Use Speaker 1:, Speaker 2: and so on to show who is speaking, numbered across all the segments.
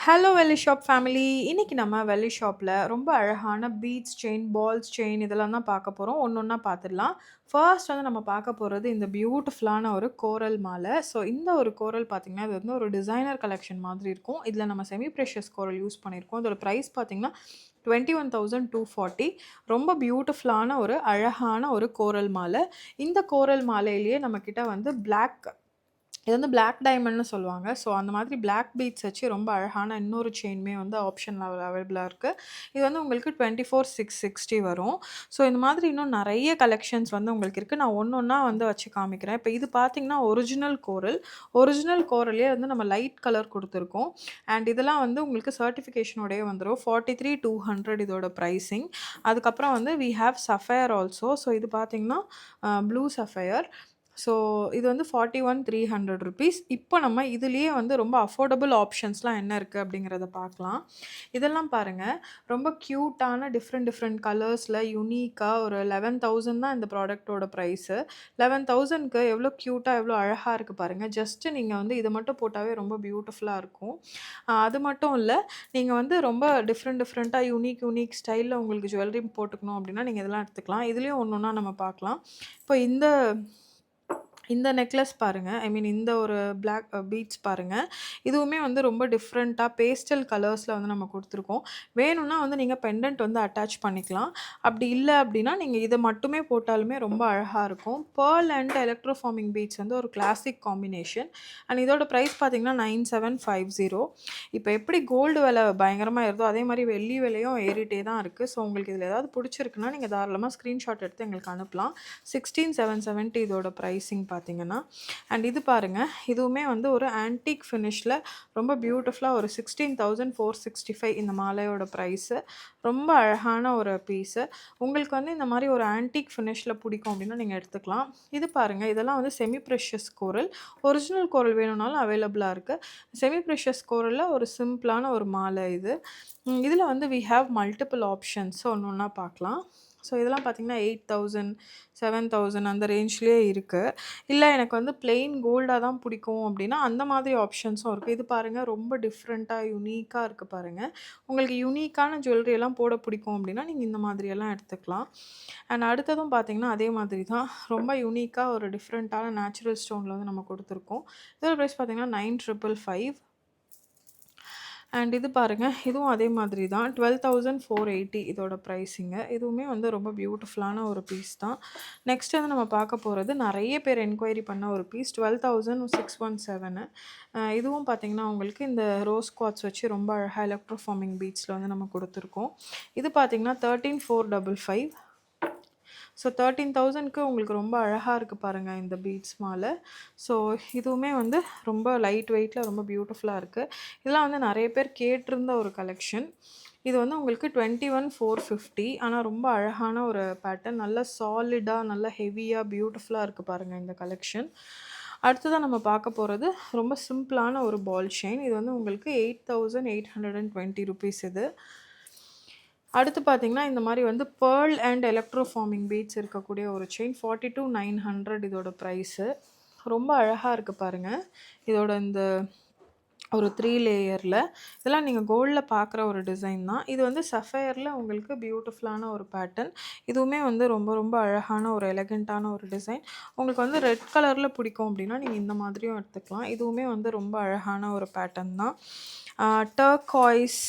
Speaker 1: Hello வெள்ளி shop family. இன்னைக்கு நம்ம வெள்ளி ஷாப்ல ரொம்ப அழகான பீட்ஸ் செயின், பால்ஸ் செயின் இதெல்லாம் தான் பார்க்க போறோம். ஒண்ணொண்ணா பார்த்துடலாம். ஃபர்ஸ்ட் வந்து நம்ம பார்க்க போறது இந்த பியூட்டிஃபுல்லான ஒரு கோரல் மாலை. ஸோ இந்த ஒரு கோரல் பார்த்தீங்கன்னா, இது வந்து ஒரு டிசைனர் கலெக்ஷன் மாதிரி இருக்கும். இதில நம்ம செமி ப்ரெஷியஸ் கோரல் யூஸ் பண்ணியிருக்கோம். இதோட பிரைஸ் பார்த்தீங்கன்னா, 21,240. ரொம்ப பியூட்டிஃபுல்லான ஒரு அழகான ஒரு கோரல் மாலை. இந்த கோரல் மாலையிலேயே நம்மகிட்ட வந்து இது வந்து பிளாக் டைமண்ட்னு சொல்லுவாங்க. ஸோ அந்த மாதிரி பிளாக் பீட்ஸ் வச்சு ரொம்ப அழகான இன்னொரு செயினுமே வந்து ஆப்ஷன்ல அவைலபிளா இருக்கு. இது வந்து உங்களுக்கு 24,660 வரும். ஸோ இந்த மாதிரி இன்னும் நெறைய கலெக்ஷன்ஸ் வந்து உங்களுக்கு இருக்கு. நான் ஒண்ணொண்ணா வந்து வச்சு காமிக்கிறேன். இப்ப இது பார்த்தீங்கன்னா, ஒரிஜினல் கோரல். ஒரிஜினல் கோரல்லயே வந்து நம்ம லைட் கலர் குடுத்துருக்கோம். அண்ட் இதெல்லாம் வந்து உங்களுக்கு சர்டிஃபிகேஷனோடயே வந்துரும். 43,200 இதோட பிரைசிங். அதுக்கப்புறம் வந்து we have sapphire also. So இது பார்த்தீங்கன்னா, ப்ளூ சஃபயர். ஸோ இது வந்து 41,300 ரூபீஸ். இப்போ நம்ம இதுலயே வந்து ரொம்ப அஃபோர்டபுள் ஆப்ஷன்ஸ்லாம் என்ன இருக்கு அப்படிங்கிறத பார்க்கலாம். இதெல்லாம் பாருங்க. ரொம்ப கியூட்டான டிஃப்ரெண்ட் டிஃப்ரெண்ட் கலர்ஸ்ல யுனிக்கா ஒரு 11,000 தான் இந்த ப்ராடக்ட்டோட பிரைஸு. 11,000க்கு எவ்வளோ கியூட்டா, எவ்வளோ அழகா இருக்கு பாருங்க. ஜஸ்ட் நீங்க வந்து இத மட்டும் போட்டாவே ரொம்ப பியூட்டிஃபுல்லா இருக்கும். அது மட்டும் இல்ல, நீங்க வந்து ரொம்ப டிஃப்ரெண்ட்டா யூனிக் ஸ்டைல்ல உங்களுக்கு ஜுவல்லரி போட்டுக்கணும் அப்படின்னா, நீங்க இதெல்லாம் எடுத்துக்கலாம். இதுலயும் ஒண்ணொண்ணா நம்ம பார்க்கலாம். இப்போ இந்த நெக்லஸ் பாருங்க. ஐ மீன் இந்த ஒரு பிளாக் பீட்ஸ் பாருங்க. இதுவுமே வந்து ரொம்ப டிஃப்ரெண்ட்டா பேஸ்டல் கலர்ஸ்ல வந்து நம்ம குடுத்துருக்கோம். வேணும்னா வந்து நீங்க பெண்டன்ட் வந்து அட்டாச் பண்ணிக்கலாம். அப்படி இல்ல அப்படின்னா, நீங்க இத மட்டுமே போட்டாலுமே ரொம்ப அழகா இருக்கும். Pearl and electroforming beads வந்து ஒரு கிளாசிக் காம்பினேஷன். அண்ட் இதோட பிரைஸ் பார்த்தீங்கன்னா, 9,750. இப்ப எப்படி கோல்டு விலை பயங்கரமா ஏறுதோ, அதே மாரி வெள்ளி விலையும் ஏறிட்டே தான் இருக்கு. ஸோ உங்களுக்கு இதுல ஏதாவது புடிச்சிருக்குன்னா, நீங்க தாராளமா ஸ்கிரீன்ஷாட் எடுத்து எங்களுக்கு அனுப்பலாம். 16,770 இதோட பிரைசிங் பார்த்தீங்கன்னா. அண்ட் இது பாருங்க. இதுவுமே வந்து ஒரு ஆன்டிக் ஃபினிஷ்ல ரொம்ப பியூட்டிஃபுல்லா ஒரு 16,465 இந்த மாலையோட பிரைஸு. ரொம்ப அழகான ஒரு பீஸு. உங்களுக்கு வந்து இந்த மாரி ஒரு ஆன்டிக் ஃபினிஷ்ல பிடிக்கும் அப்படின்னா நீங்க எடுத்துக்கலாம். இது பாருங்க. இதெல்லாம் வந்து செமி ப்ரெஷியஸ் கோரல். ஒரிஜினல் கோரல் வேணும்னாலும் அவைலபிளா இருக்கு. செமி ப்ரெஷியஸ் கோரல்ல ஒரு சிம்பிளான ஒரு மாலை இது. இதில வந்து வி ஹேவ் மல்டிபிள் ஆப்ஷன்ஸ். ஒண்ணொண்ணா பார்க்கலாம். ஸோ இதெல்லாம் பார்த்தீங்கன்னா 8,000, 7,000 அந்த ரேஞ்ச்லயே இருக்கு. இல்ல எனக்கு வந்து பிளெயின் கோல்டா தான் பிடிக்கும் அப்படின்னா, அந்த மாதிரி ஆப்ஷன்ஸும் இருக்கு. இது பாருங்க ரொம்ப டிஃப்ரெண்ட்டா, யுனிக்கா இருக்கு பாருங்க. உங்களுக்கு யுனிக்கான ஜுவல்லரி எல்லாம் போட பிடிக்கும் அப்படின்னா, நீங்க இந்த மாதிரியெல்லாம் எடுத்துக்கலாம். அண்ட் அடுத்ததும் பார்த்தீங்கன்னா, அதே மாதிரி தான். ரொம்ப யுனிக்கா ஒரு டிஃப்ரெண்ட்டான நேச்சுரல் ஸ்டோன்ல வந்து நம்ம குடுத்துருக்கோம். இதோட பிரைஸ் பார்த்தீங்கன்னா, 9,555. அண்ட் இது பாருங்க. இதுவும் அதே மாதிரி தான். 12,480 இதோட பிரைஸிங்கு. இதுவுமே வந்து ரொம்ப பியூட்டிஃபுல்லான ஒரு பீஸ் தான். நெக்ஸ்ட் வந்து நம்ம பார்க்க போறது நெறைய பேர் என்கொயரி பண்ண ஒரு பீஸ் 12,617. இதுவும் பார்த்தீங்கன்னா, உங்களுக்கு இந்த ரோஸ் குவார்ட்ஸ் வச்சு ரொம்ப அழகா எலக்ட்ரோ ஃபார்மிங் பீட்ஸ்ல வந்து நம்ம குடுத்துருக்கோம். இது பார்த்தீங்கன்னா, 13,455. ஸோ 13,000க்கு உங்களுக்கு ரொம்ப அழகா இருக்கு பாருங்க இந்த பீட்ஸ் மாலை. ஸோ இதுவுமே வந்து ரொம்ப லைட் வெயிட்ல ரொம்ப பியூட்டிஃபுல்லா இருக்கு. இதெல்லாம் வந்து நெறைய பேர் கேட்டிருந்த ஒரு கலெக்ஷன். இது வந்து உங்களுக்கு 21,450. ஆனா ரொம்ப அழகான ஒரு பேட்டர்ன். நல்ல சாலிடா, நல்ல ஹெவியா, பியூட்டிஃபுல்லா இருக்கு பாருங்க இந்த கலெக்ஷன். அடுத்ததா நம்ம பார்க்க போறது ரொம்ப சிம்பிளான ஒரு பால் செயின். இது வந்து உங்களுக்கு 8,820 ரூபீஸ் இது. அடுத்து பார்த்தீங்கன்னா, இந்த மாரி வந்து pearl and electroforming beads இருக்கக்கூடிய ஒரு செயின் 42,900 இதோட பிரைஸு. ரொம்ப அழகா இருக்கு பாருங்க. இதோட இந்த ஒரு 3 லேயர்ல. இதெல்லாம் நீங்க கோல்ட்ல பார்க்குற ஒரு டிசைன் தான். இது வந்து சஃபயர்ல உங்களுக்கு பியூட்டிஃபுல்லான ஒரு பேட்டர்ன். இதுவுமே வந்து ரொம்ப ரொம்ப அழகான ஒரு எலகன்ட்டான ஒரு டிசைன். உங்களுக்கு வந்து ரெட் கலர்ல பிடிக்கும் அப்படின்னா, நீங்க இந்த மாதிரியும் எடுத்துக்கலாம். இதுவுமே வந்து ரொம்ப அழகான ஒரு பேட்டர்ன் தான். டர்காய்ஸ்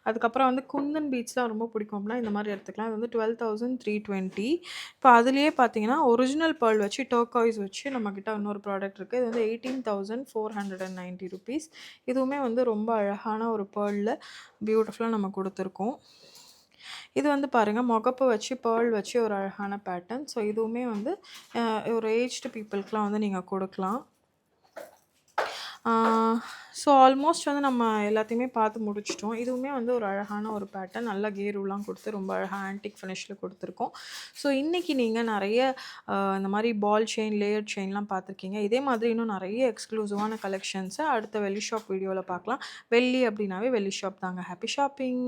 Speaker 1: அதுக்கப்புறம் வந்து குந்தன் பீட்ஸ்லாம் ரொம்ப பிடிக்கும் அப்படின்னா, இந்த மாரி எடுத்துக்கலாம். இது வந்து 12,320. இப்போ அதிலேயே பார்த்தீங்கன்னா, ஒரிஜினல் பெர்ல் வச்சு டர்காய்ஸ் வச்சு நம்மகிட்ட இன்னொரு ப்ராடக்ட் இருக்கு. இது வந்து 18,490 ரூபீஸ். இதுவுமே வந்து ரொம்ப அழகான ஒரு பெர்ல்ல பியூட்டிஃபுல்லா நம்ம குடுத்துருக்கோம். இது வந்து பாருங்க முகப்பு வச்சு பெர்ல் வச்சு ஒரு அழகான பேட்டர்ன். ஸோ இதுவுமே வந்து ஒரு ஏஜ்டு பீப்பிள்க்குலாம் வந்து நீங்க குடுக்கலாம். ஸோ ஆல்மோஸ்ட் வந்து நம்ம எல்லாத்தையுமே பார்த்து முடிச்சுட்டோம். இதுவுமே வந்து ஒரு அழகான ஒரு பேட்டர்ன். நல்லா கேருலாம் குடுத்து ரொம்ப அழகா ஆன்டிக் ஃபினிஷ்ல குடுத்துருக்கோம். ஸோ இன்னைக்கு நீங்க நெறைய இந்த மாரி பால் செயின், லேயர்ட் செயின்லாம் பார்த்துருக்கீங்க. இதே மாதிரி இன்னும் நெறைய எக்ஸ்க்ளூசிவான கலெக்ஷன்ஸ அடுத்த வெள்ளி ஷாப் வீடியோல பார்க்கலாம். வெள்ளி அப்படின்னாவே வெள்ளி ஷாப் தாங்க. Happy shopping!